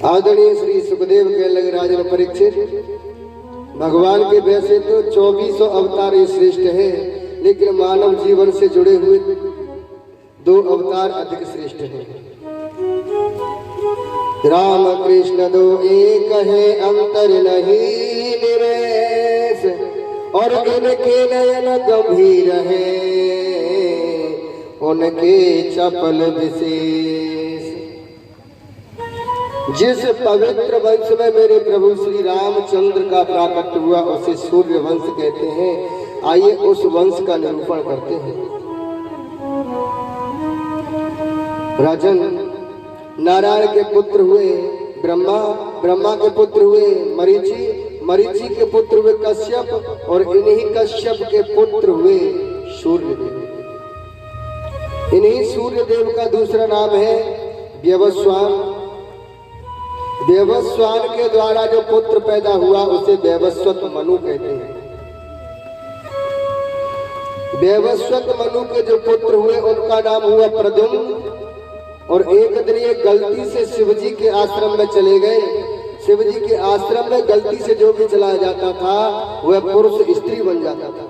आदरणीय श्री सुखदेव कहने लगे राजन परीक्षित, भगवान के वैसे तो 2400 अवतार ही श्रेष्ठ है, लेकिन मानव जीवन से जुड़े हुए 2 अवतार अधिक श्रेष्ठ हैं। राम कृष्ण 2 एक है, अंतर नहीं निरेश, और इनके नयन गंभीर है, उनके चपल विशेष। जिस पवित्र वंश में मेरे प्रभु श्री रामचंद्र का प्राकट्य हुआ उसे सूर्य वंश कहते हैं। आइए उस वंश का निरूपण करते हैं। राजन, नारायण के पुत्र हुए ब्रह्मा, ब्रह्मा के पुत्र हुए मरीचि, मरीचि के पुत्र हुए कश्यप, और इन्हीं कश्यप के पुत्र हुए सूर्यदेव। इन्हीं सूर्यदेव का दूसरा नाम है व्यवस्वान। व्यवस्वान के द्वारा जो पुत्र पैदा हुआ उसे व्यवस्वत मनु कहते हैं। व्यवस्वत मनु के जो पुत्र हुए उनका नाम हुआ प्रद्युम्न। और एक दिन ये गलती से शिवजी के आश्रम में चले गए। शिवजी के आश्रम में गलती से जो भी चला जाता था वह पुरुष स्त्री बन जाता था।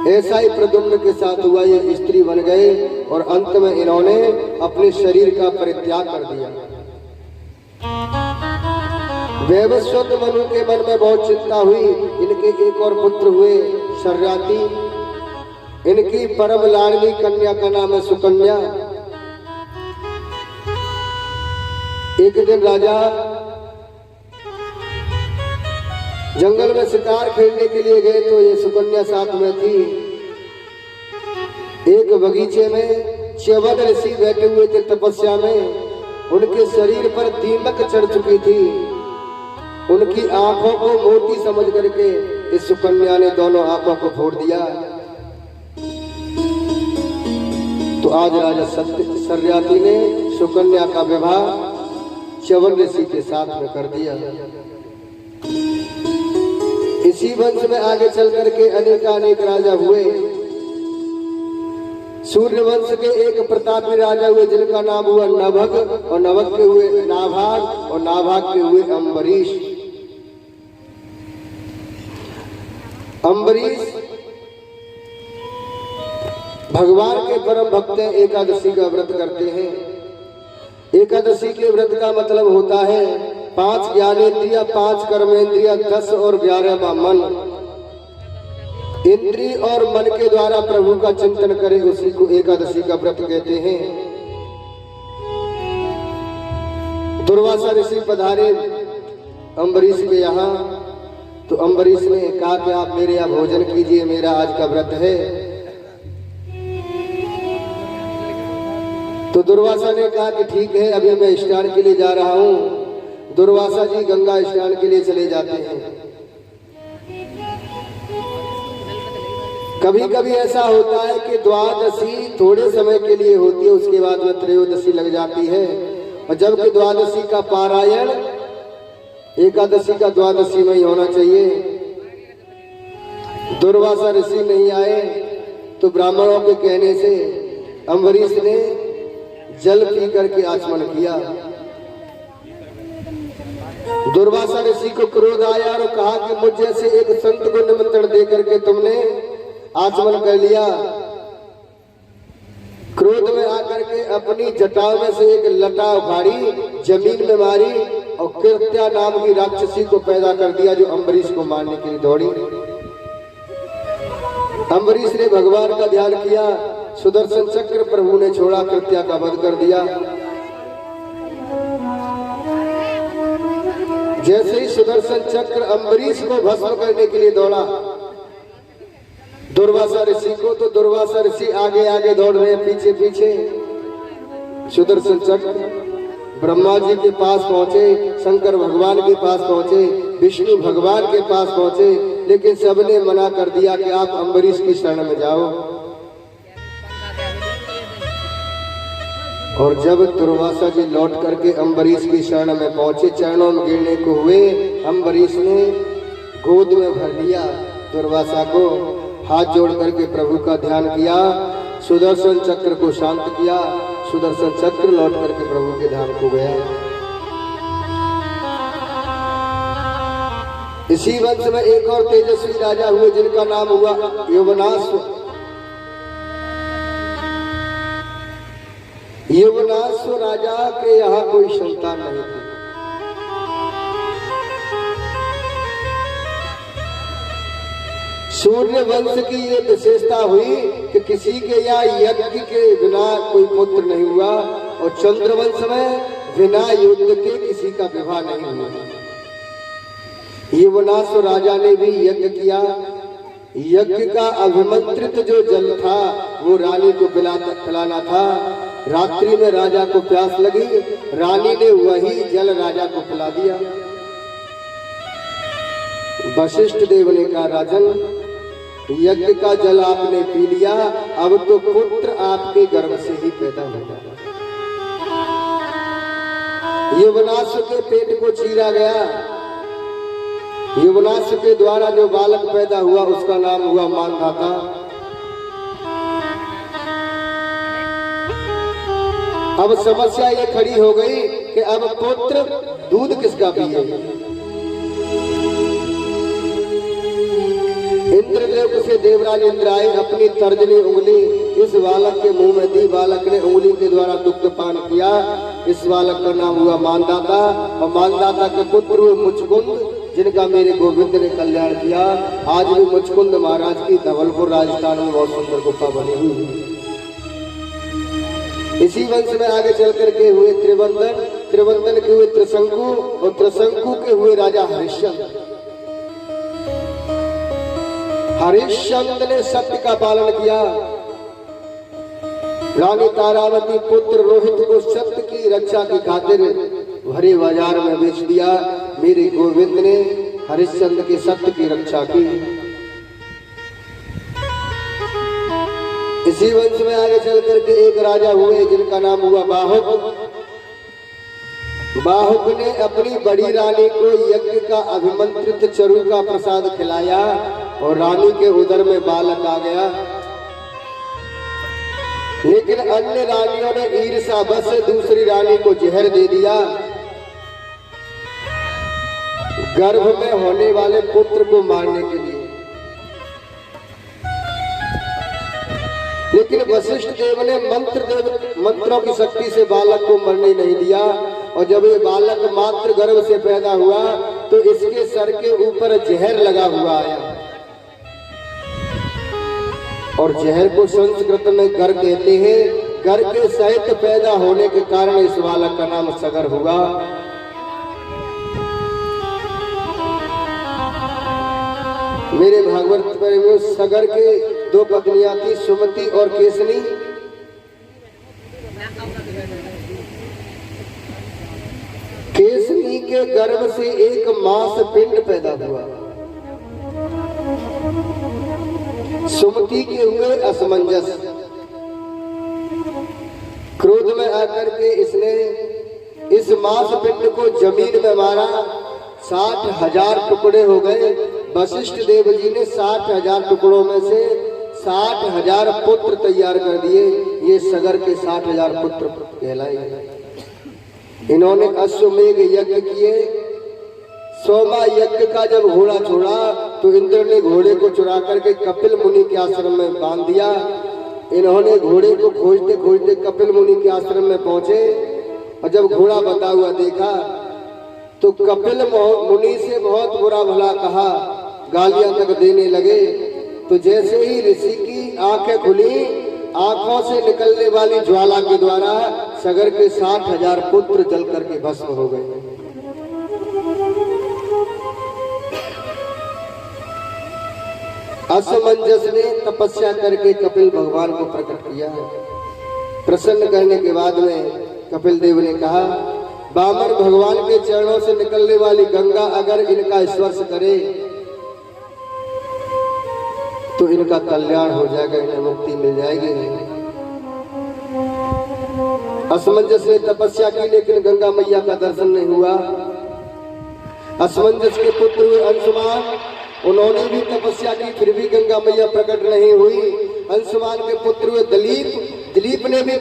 ऐसा ही प्रद्युम्न के साथ हुआ, ये स्त्री बन गए और अंत में इन्होंने अपने शरीर का परित्याग कर दिया। वैवस्वत मनु के मन में बहुत चिंता हुई। इनके एक और पुत्र हुए शर्याती। इनकी परम लाडली कन्या का नाम है सुकन्या। एक दिन राजा जंगल में शिकार खेलने के लिए गए तो ये सुकन्या साथ में थी। एक बगीचे में च्यवन ऋषि बैठे हुए थे तपस्या में। उनके शरीर पर दीमक चढ़ चुकी थी। उनकी आंखों को मोती समझ करके इस सुकन्या ने दोनों आंखों को फोड़ दिया। तो आज राजा शर्याती ने सुकन्या का विवाह च्यवन ऋषि के साथ में कर दिया। इसी वंश में आगे चल करके अनेक राजा हुए। सूर्य वंश के एक प्रतापी राजा हुए जिनका नाम हुआ नभग, और नभग के हुए नाभाग, और नाभाग के हुए अम्बरीश। अम्बरीश भगवान के परम भक्त हैं, एकादशी का व्रत करते हैं। एकादशी के व्रत का मतलब होता है 5 ज्ञानेंद्रिय, 5 कर्मेंद्रिय, 10 और 11वां मन। इंद्रिय और मन के द्वारा प्रभु का चिंतन करें, उसी को एकादशी का व्रत कहते हैं। दुर्वासा ऋषि पधारे अम्बरीश के यहाँ। तो अम्बरीश ने कहा कि आप मेरे यहाँ भोजन कीजिए, मेरा आज का व्रत है। तो दुर्वासा ने कहा कि ठीक है, अभी मैं स्नान के लिए जा रहा हूँ। दुर्वासा जी गंगा स्नान के लिए चले जाते हैं। कभी कभी ऐसा होता है कि द्वादशी थोड़े समय के लिए होती है, उसके बाद में त्रयोदशी लग जाती है। और जबकि द्वादशी का पारायण एकादशी का द्वादशी में ही होना चाहिए। दुर्वासा ऋषि नहीं आए तो ब्राह्मणों के कहने से अम्बरीश ने जल पी करके आचमन किया। दुर्वासा ऋषि को क्रोध आया और कहा कि मुझ जैसे एक संत को निमंत्रण दे करके तुमने आचमन कर लिया। क्रोध में आकर के अपनी जटाओं में से एक लटा उखाड़ी, जमीन में मारी और कृत्या नाम की राक्षसी को पैदा कर दिया, जो अम्बरीश को मारने के लिए दौड़ी। अम्बरीश ने भगवान का ध्यान किया, सुदर्शन चक्र प्रभु ने छोड़ा, कृत्या का वध कर दिया। जैसे ही सुदर्शन चक्र अम्बरीश को भस्म करने के लिए दौड़ा दुर्वासा ऋषि को, तो दुर्वासा ऋषि आगे आगे दौड़ रहे हैं, पीछे पीछे। सुदर्शन चक्र ब्रह्मा जी के पास पहुंचे, शंकर भगवान के पास पहुंचे, विष्णु भगवान के पास पहुंचे, लेकिन सबने मना कर दिया कि आप अम्बरीश की शरण में जाओ। और जब दुर्वासा जी लौट करके अम्बरीश की शरण में पहुंचे, चरणों में गिरने को हुए, अम्बरीश ने गोद में भर लिया दुर्वासा को, हाथ जोड़ करके प्रभु का ध्यान किया, सुदर्शन चक्र को शांत किया। सुदर्शन चक्र लौट करके प्रभु के धाम को गया। इसी वंश में एक और तेजस्वी राजा हुए जिनका नाम हुआ यवनाश्व। यवनाश्व राजा के यहाँ कोई संतान नहीं थी। सूर्य वंश की ये विशेषता हुई कि किसी के यहाँ यज्ञ के बिना कोई पुत्र नहीं हुआ, और चंद्रवंश में बिना युद्ध के किसी का विवाह नहीं हुआ। यवनाश्व राजा ने भी यज्ञ किया। यज्ञ का अभिमंत्रित जो जल था वो रानी को पिलाना था। रात्रि में राजा को प्यास लगी, रानी ने वही जल राजा को पिला दिया। वशिष्ठ देव ने कहा, राजन, यज्ञ का जल आपने पी लिया, अब तो पुत्र आपके गर्भ से ही पैदा होगा। यवनाश्व के पेट को चीरा गया। यवनाश्व के द्वारा जो बालक पैदा हुआ उसका नाम हुआ मानधाता। अब समस्या ये खड़ी हो गई कि अब पुत्र दूध किसका पिए। इंद्रलोक से देवराज इंद्र आए, अपनी तर्जनी उंगली इस बालक के मुंह में दी। बालक ने उंगली के द्वारा दुग्ध पान किया। इस बालक का नाम हुआ मानदाता, और मानदाता के पुत्र हुए मुचकुंद, जिनका मेरे गोविंद ने कल्याण किया। आज भी मुचकुंद महाराज की धवलपुर राजस्थान में बहुत सुंदर गुफा बनी हुई है। इसी वंश में आगे चल करके हुए त्रिवंदन, त्रिवंदन के हुए त्रिशंकु, और त्रिशंकु के हुए राजा हरिश्चंद्र। हरिश्चंद्र ने सत्य का पालन किया। रानी तारावती पुत्र रोहित को सत्य की रक्षा की खातिर भरे बाजार में बेच दिया। मेरे गोविंद ने हरिश्चंद्र के सत्य की रक्षा की। इसी वंश में आगे चल करके एक राजा हुए जिनका नाम हुआ बाहुक। बाहुक ने अपनी बड़ी रानी को यज्ञ का अभिमंत्रित चरु का प्रसाद खिलाया, और रानी के उदर में बालक आ गया। लेकिन अन्य रानियों ने ईर्ष्यावश दूसरी रानी को जहर दे दिया, गर्भ में होने वाले पुत्र को मारने के लिए। लेकिन वशिष्ठ देव ने मंत्रों की शक्ति से बालक को मरने नहीं दिया, और जब ये बालक मात्र गर्भ से पैदा हुआ तो इसके सर के ऊपर जहर लगा हुआ आया, और जहर को संस्कृत में गर कहते हैं। गर के सहित पैदा होने के कारण इस बालक का नाम सगर हुआ। मेरे भागवत में सगर के दो पत्नियां थी, सुमति और केसनी। केसनी के गर्भ से एक मांस पिंड पैदा हुआ। सुमति के हुए असमंजस। क्रोध में आकर के इसने इस मांस पिंड को जमीन में मारा। 60,000 टुकड़े हो गए। वशिष्ठ देव जी ने 60,000 टुकड़ों में से 60,000 पुत्र तैयार कर दिए। ये सगर के 60,000 पुत्र कहलाए। इन्होंने अश्वमेघ यज्ञ किए। 100वां यज्ञ का जब घोड़ा छोड़ा तो इंद्र ने घोड़े को चुरा करके कपिल मुनि के आश्रम में बांध दिया। इन्होंने घोड़े को खोजते खोजते कपिल मुनि के आश्रम में पहुंचे, और जब घोड़ा बंधा हुआ देखा तो कपिल मुनि से बहुत बुरा भला कहा, गालियां तक देने लगे। तो जैसे ही ऋषि की आंखें खुली, आंखों से निकलने वाली ज्वाला के द्वारा सगर के 60,000 पुत्र जल करके भस्म हो गए। असमंजस ने तपस्या करके कपिल भगवान को प्रकट किया। प्रसन्न करने के बाद में कपिल देव ने कहा, बामन भगवान के चरणों से निकलने वाली गंगा अगर इनका स्पर्श करे तो इनका कल्याण हो जाएगा, इन्हें मुक्ति मिल जाएगी। असमंजस ने तपस्या की लेकिन गंगा मैया का दर्शन नहीं हुआ। असमंजस के पुत्र हुए अंशुमान, उन्होंने भी तपस्या की फिर भी गंगा मैया प्रकट नहीं हुई। अंशुमान के पुत्र हुए दिलीप, दिलीप ने भी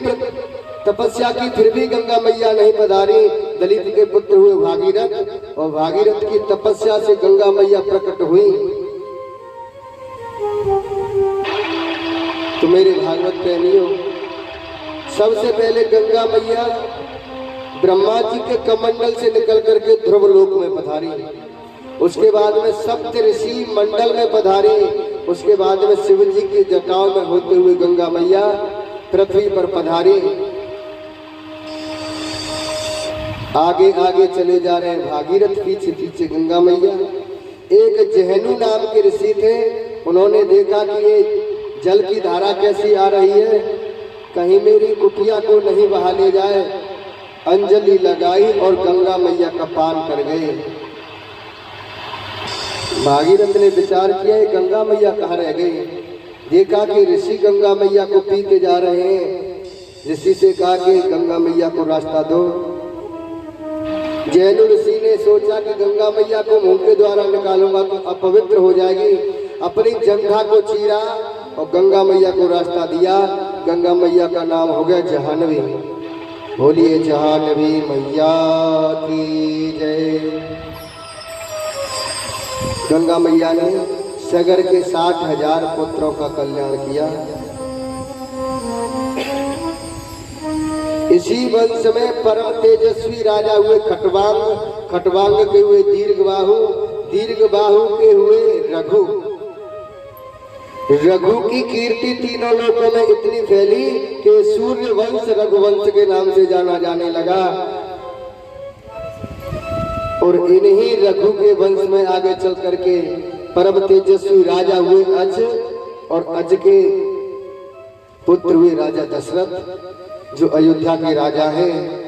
तपस्या की फिर भी गंगा मैया नहीं पधारी। दलित के पुत्र हुए भागीरथ, और भागीरथ की तपस्या से गंगा मैया प्रकट हुई। तो मेरे भागवत प्रेमियों, सबसे पहले गंगा मैया ब्रह्मा जी के कमंडल से निकल करके ध्रुव लोक में पधारी, उसके बाद में सप्त ऋषि मंडल में पधारी, उसके बाद में शिव जी की जटाओं में होते हुए गंगा मैया पृथ्वी पर पधारी। आगे आगे चले जा रहे हैं भागीरथ, पीछे पीछे गंगा मैया। एक जहनु नाम के ऋषि थे, उन्होंने देखा कि ये जल की धारा कैसी आ रही है, कहीं मेरी कुटिया को नहीं बहा ले जाए। अंजलि लगाई और गंगा मैया का पान कर गए। भागीरथ ने विचार किया ये गंगा मैया कहाँ रह गई। देखा कि ऋषि गंगा मैया को पीते जा रहे हैं। ऋषि से कहा कि गंगा मैया को रास्ता दो। जैनु ऋषि ने सोचा कि गंगा मैया को मुंह के द्वारा निकालूंगा तो अपवित्र हो जाएगी। अपनी जंघा को चीरा और गंगा मैया को रास्ता दिया। गंगा मैया का नाम हो गया जाह्नवी। बोलिए जाह्नवी मैया की जय। गंगा मैया ने सगर के 60,000 पुत्रों का कल्याण किया। इसी वंश में परम तेजस्वी राजा हुए खटवांग, खटवांग के हुए दीर्घबाहु, दीर्घबाहु के हुए रघु। रघु की कीर्ति तीनों लोकों में इतनी फैली कि सूर्य वंश रघुवंश के नाम से जाना जाने लगा। और इन्हीं रघु के वंश में आगे चल करके परम तेजस्वी राजा हुए अज, और अज के पुत्र हुए राजा दशरथ, जो अयोध्या के राजा हैं।